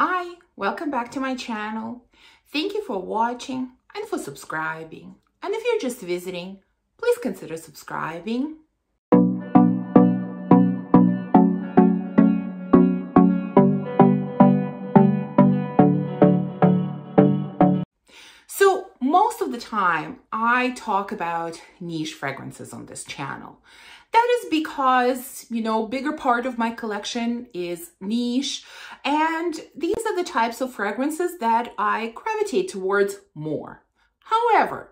Hi, welcome back to my channel. Thank you for watching and for subscribing. And if you're just visiting, please consider subscribing. So most of the time I talk about niche fragrances on this channel. That is because, bigger part of my collection is niche, and these are the types of fragrances that I gravitate towards more. However,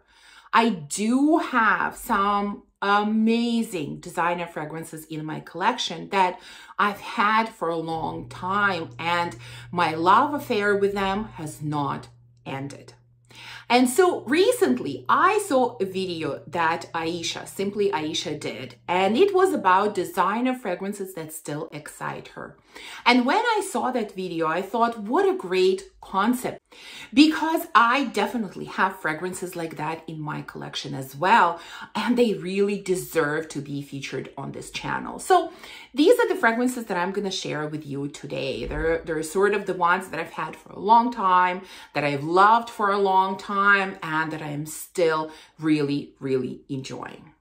I do have some amazing designer fragrances in my collection that I've had for a long time, and my love affair with them has not ended. And so recently I saw a video that Simply Aisha did, and it was about designer fragrances that still excite her. And when I saw that video, I thought, what a great concept, because I definitely have fragrances like that in my collection as well, and they really deserve to be featured on this channel. So these are the fragrances that I'm going to share with you today. They're sort of the ones that I've had for a long time, that I've loved for a long time, and that I am still really, really enjoying.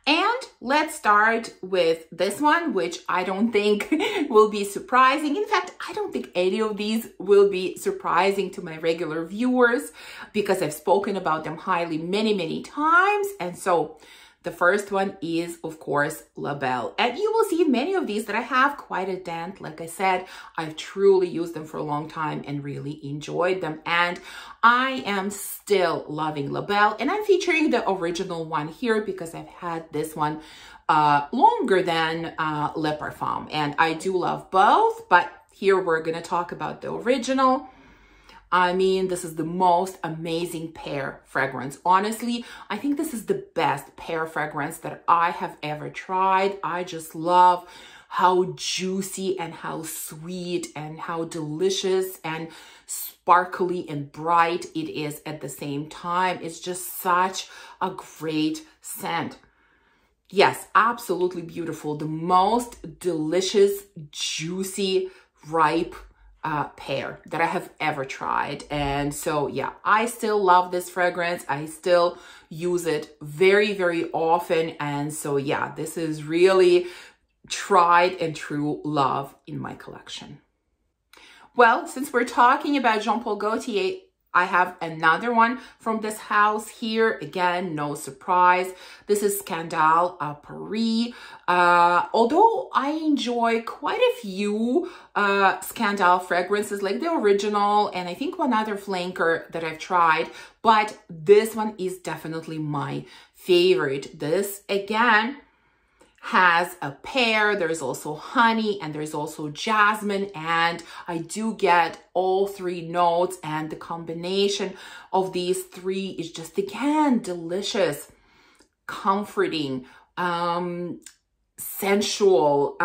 And let's start with this one, which I don't think will be surprising. In fact, I don't think any of these will be surprising to my regular viewers because I've spoken about them highly many, many times. And so the first one is, of course, Belle. And you will see in many of these that I have quite a dent. Like I said, I've truly used them for a long time and really enjoyed them. And I am still loving Belle. And I'm featuring the original one here because I've had this one longer than Le Parfum. And I do love both, but here we're going to talk about the original. I mean, this is the most amazing pear fragrance. Honestly, I think this is the best pear fragrance that I have ever tried. I just love how juicy and how sweet and how delicious and sparkly and bright it is at the same time. It's just such a great scent. Yes, absolutely beautiful. The most delicious, juicy, ripe pear that I have ever tried. And so yeah, I still love this fragrance. I still use it very, very often. And so yeah, this is really tried and true love in my collection. Well, since we're talking about Jean Paul Gaultier, I have another one from this house here. Again, no surprise. This is Scandale à Paris. Although I enjoy quite a few Scandale fragrances, like the original, and I think one other flanker that I've tried, but this one is definitely my favorite. This, again, has a pear, there's also honey, and there's also jasmine, and I do get all three notes, and the combination of these three is just, again, delicious, comforting, sensual.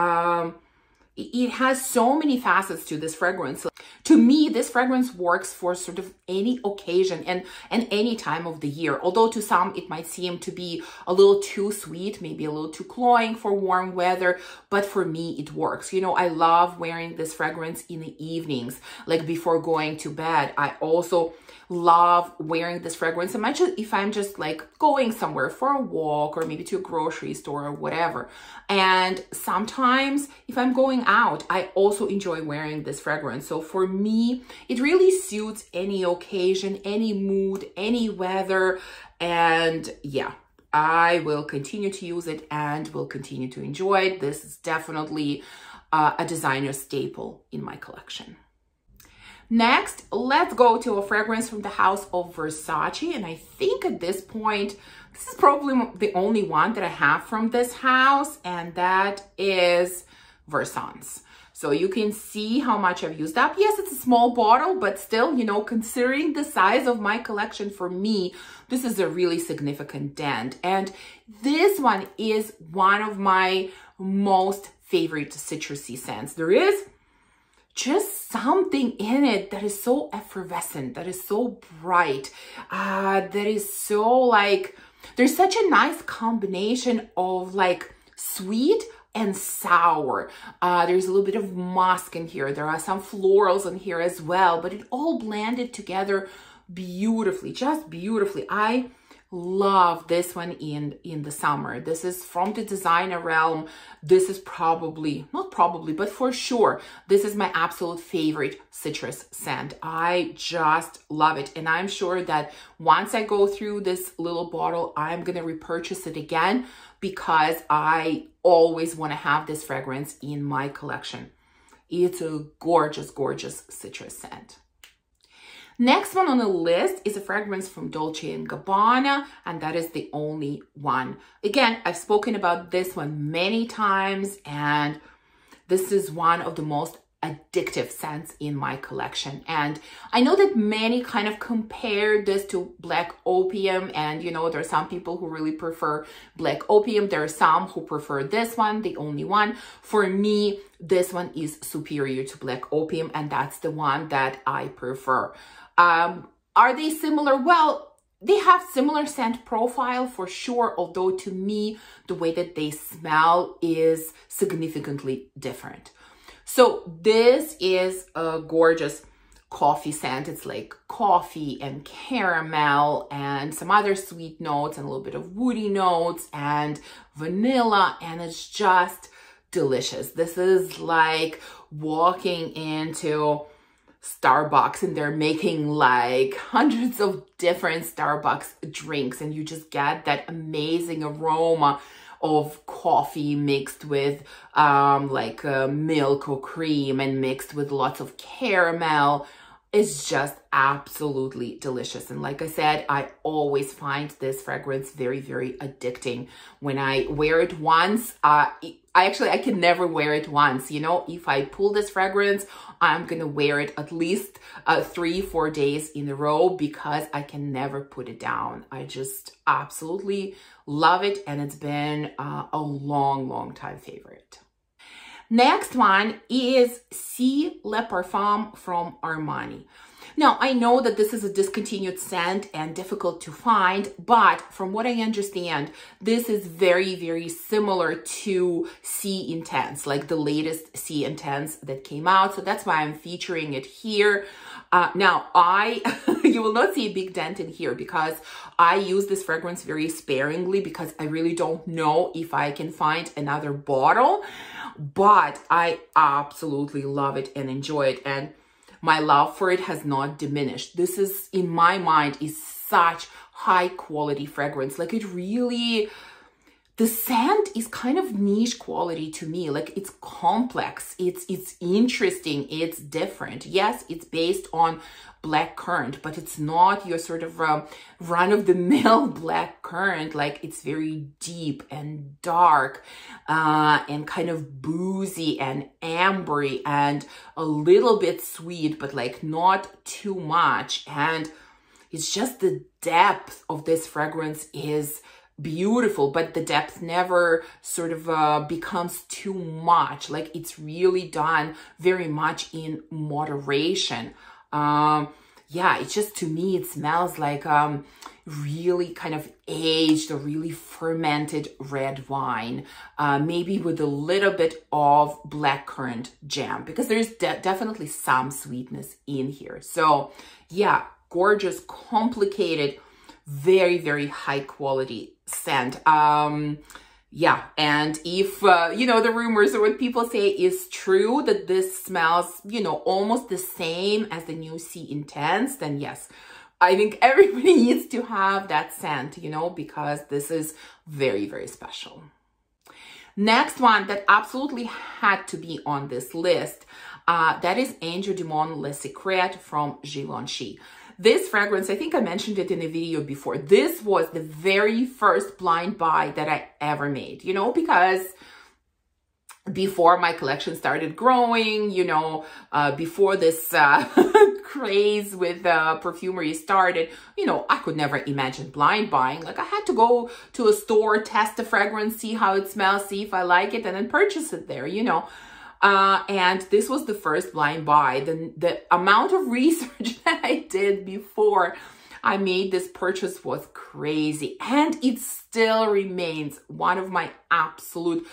It has so many facets to this fragrance. To me, this fragrance works for sort of any occasion and any time of the year. Although to some, it might seem to be a little too sweet, maybe a little too cloying for warm weather. But for me, it works. I love wearing this fragrance in the evenings, like before going to bed. I also love wearing this fragrance. Imagine if I'm just like going somewhere for a walk or maybe to a grocery store or whatever. And sometimes if I'm going out, I also enjoy wearing this fragrance. So for me, it really suits any occasion, any mood, any weather. And yeah, I will continue to use it and will continue to enjoy it. This is definitely a designer staple in my collection. Next, let's go to a fragrance from the house of Versace. And I think at this point, this is probably the only one that I have from this house, and that is Versace. So you can see how much I've used up. Yes, it's a small bottle, but still, considering the size of my collection, for me, this is a really significant dent. And this one is one of my most favorite citrusy scents. There is just something in it that is so effervescent, that is so bright, that is so like, there's such a nice combination of like sweet, and sour. There's a little bit of musk in here. There are some florals in here as well, but it all blended together beautifully, just beautifully. I love this one in the summer. This is from the designer realm. This is probably, not probably, but for sure, this is my absolute favorite citrus scent. I just love it. And I'm sure that once I go through this little bottle, I'm going to repurchase it again because I always want to have this fragrance in my collection. It's a gorgeous, gorgeous citrus scent. Next one on the list is a fragrance from Dolce & Gabbana, and that is the only one. Again, I've spoken about this one many times, and this is one of the most addictive scents in my collection. And I know that many kind of compare this to Black Opium, and you know, there are some people who really prefer Black Opium. There are some who prefer this one, the only one. For me, this one is superior to Black Opium, and that's the one that I prefer. Are they similar? Well, they have similar scent profile for sure, although to me, the way that they smell is significantly different. So this is a gorgeous coffee scent. It's like coffee and caramel and some other sweet notes and a little bit of woody notes and vanilla, and it's just delicious. This is like walking into Starbucks and they're making like hundreds of different Starbucks drinks, and you just get that amazing aroma of coffee mixed with milk or cream and mixed with lots of caramel. It's just absolutely delicious. And like I said, I always find this fragrance very, very addicting. When I wear it once, I can never wear it once. You know, if I pull this fragrance, I'm gonna wear it at least 3-4 days in a row because I can never put it down. I just absolutely love it, and it's been a long, long time favorite. Next one is Si Le Parfum from Armani. Now, I know that this is a discontinued scent and difficult to find, but from what I understand, this is very, very similar to Si Intense, like the latest Si Intense that came out. So that's why I'm featuring it here. Now, you will not see a big dent in here because I use this fragrance very sparingly because I really don't know if I can find another bottle, but I absolutely love it and enjoy it. And my love for it has not diminished. This is, in my mind, is such high quality fragrance. Like it really, the scent is kind of niche quality to me. Like it's complex, it's interesting, it's different. Yes, it's based on black currant, but it's not your sort of run-of-the-mill black currant. Like it's very deep and dark and kind of boozy and ambery and a little bit sweet, but like not too much. And it's just the depth of this fragrance is beautiful, but the depth never sort of becomes too much. Like it's really done very much in moderation. Yeah, it's just, to me, it smells like really kind of aged or really fermented red wine, maybe with a little bit of blackcurrant jam, because there's definitely some sweetness in here. So yeah, gorgeous, complicated, very, very high quality scent. Yeah, and if, you know, the rumors or what people say is true, that this smells, you know, almost the same as the new Si Intense, then yes, I think everybody needs to have that scent, you know, because this is very, very special. Next one that absolutely had to be on this list, that is Angel du Monde Le Secret from Givenchy. This fragrance, I think I mentioned it in a video before. This was the very first blind buy that I ever made, you know, because before my collection started growing, you know, before this craze with perfumery started, you know, I could never imagine blind buying. Like I had to go to a store, test the fragrance, see how it smells, see if I like it, and then purchase it there, you know. And this was the first blind buy. The amount of research that I did before I made this purchase was crazy. And it still remains one of my absolute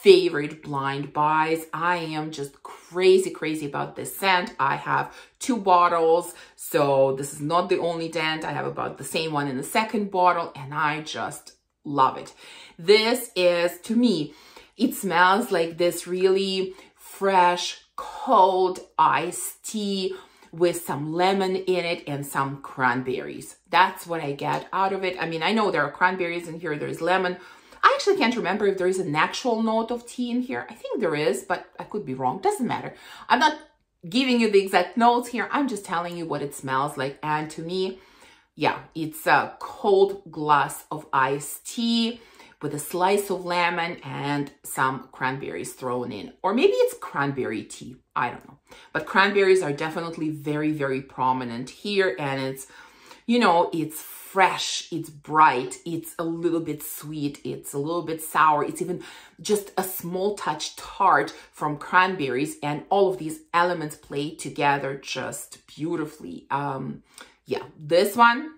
favorite blind buys. I am just crazy about this scent. I have 2 bottles, so this is not the only scent. I have about the same one in the second bottle, and I just love it. This is, to me, it smells like this really fresh, cold iced tea with some lemon in it and some cranberries. That's what I get out of it. I mean, I know there are cranberries in here, there's lemon. I actually can't remember if there is an actual note of tea in here. I think there is, but I could be wrong. Doesn't matter. I'm not giving you the exact notes here. I'm just telling you what it smells like. And to me, yeah, it's a cold glass of iced tea with a slice of lemon and some cranberries thrown in. Or maybe it's cranberry tea. I don't know. But cranberries are definitely very prominent here. And it's, you know, it's fresh, it's bright, it's a little bit sweet, it's a little bit sour, it's even just a small touch tart from cranberries, and all of these elements play together just beautifully. Yeah, this one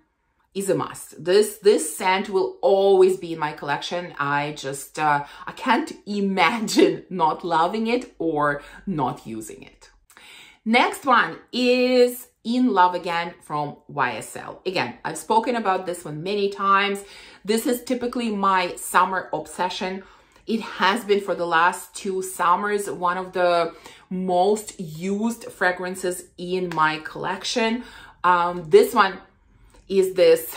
is a must. This scent will always be in my collection. I just, I can't imagine not loving it or not using it. Next one is In Love Again from YSL. Again, I've spoken about this one many times. This is typically my summer obsession. It has been for the last 2 summers one of the most used fragrances in my collection. This one is this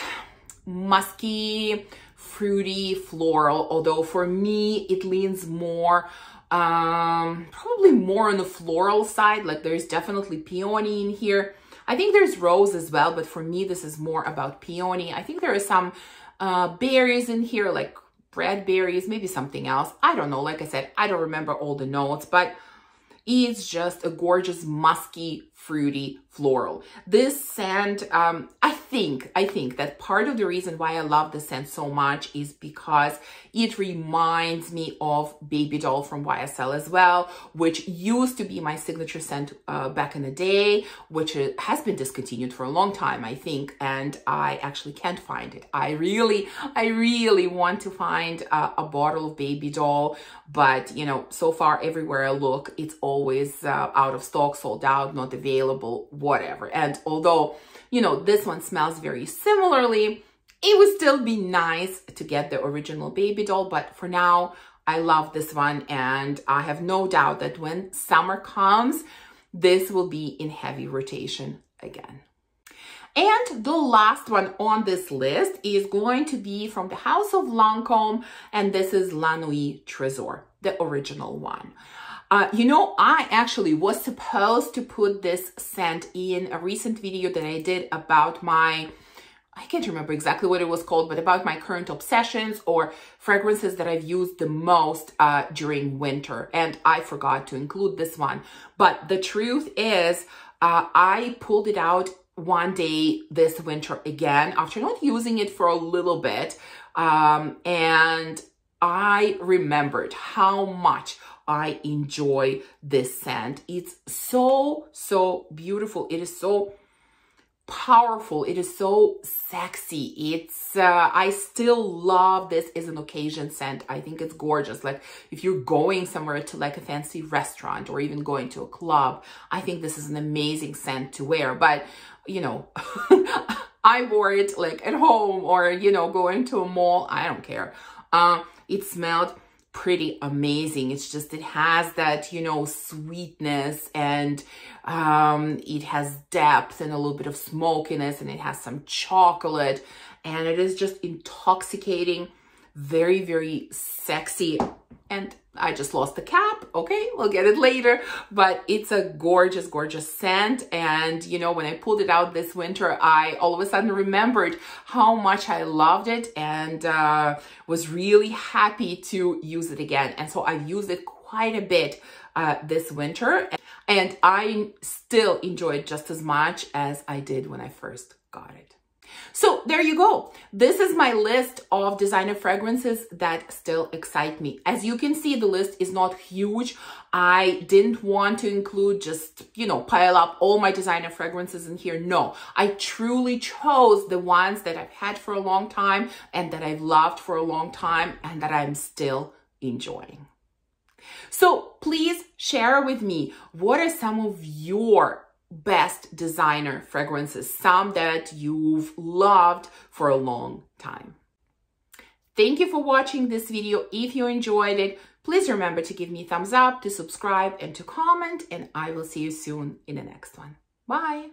musky, fruity, floral, although for me it leans more probably more on the floral side. Like there's definitely peony in here. I think there's rose as well, but for me this is more about peony. I think there are some berries in here, like red berries, maybe something else. I don't know. Like I said, I don't remember all the notes, but it's just a gorgeous, musky, fruity floral. This scent, I think that part of the reason why I love this scent so much is because it reminds me of Baby Doll from YSL as well, which used to be my signature scent back in the day, which has been discontinued for a long time, I think, and I actually can't find it. I really want to find a bottle of Baby Doll, but you know, so far everywhere I look, it's always out of stock, sold out, not available, whatever. And although, you know, this one smells very similarly, it would still be nice to get the original Baby Doll. But for now, I love this one. And I have no doubt that when summer comes, this will be in heavy rotation again. And the last one on this list is going to be from the house of Lancome. And this is Lancome Tresor, the original one. You know, I actually was supposed to put this scent in a recent video that I did about my, I can't remember exactly what it was called, but about my current obsessions or fragrances that I've used the most during winter. And I forgot to include this one. But the truth is, I pulled it out one day this winter again after not using it for a little bit. And I remembered how much I enjoy this scent. It's so beautiful. It is so powerful. It is so sexy. It's I still love this as an occasion scent. I think it's gorgeous. Like if you're going somewhere to like a fancy restaurant or even going to a club, I think this is an amazing scent to wear. But you know, I wore it like at home or, you know, going to a mall. I don't care. It smelled pretty amazing. It's just, it has that, you know, sweetness, and it has depth and a little bit of smokiness, and it has some chocolate, and it is just intoxicating, very sexy. And I just lost the cap. Okay, we'll get it later. But it's a gorgeous scent. And, you know, when I pulled it out this winter, I all of a sudden remembered how much I loved it and was really happy to use it again. And so I've used it quite a bit this winter. And I still enjoy it just as much as I did when I first got it. So there you go. This is my list of designer fragrances that still excite me. As you can see, the list is not huge. I didn't want to include just, you know, pile up all my designer fragrances in here. No, I truly chose the ones that I've had for a long time and that I've loved for a long time and that I'm still enjoying. So please share with me, what are some of your best designer fragrances, some that you've loved for a long time. Thank you for watching this video. If you enjoyed it, please remember to give me a thumbs up, to subscribe, and to comment, and I will see you soon in the next one. Bye.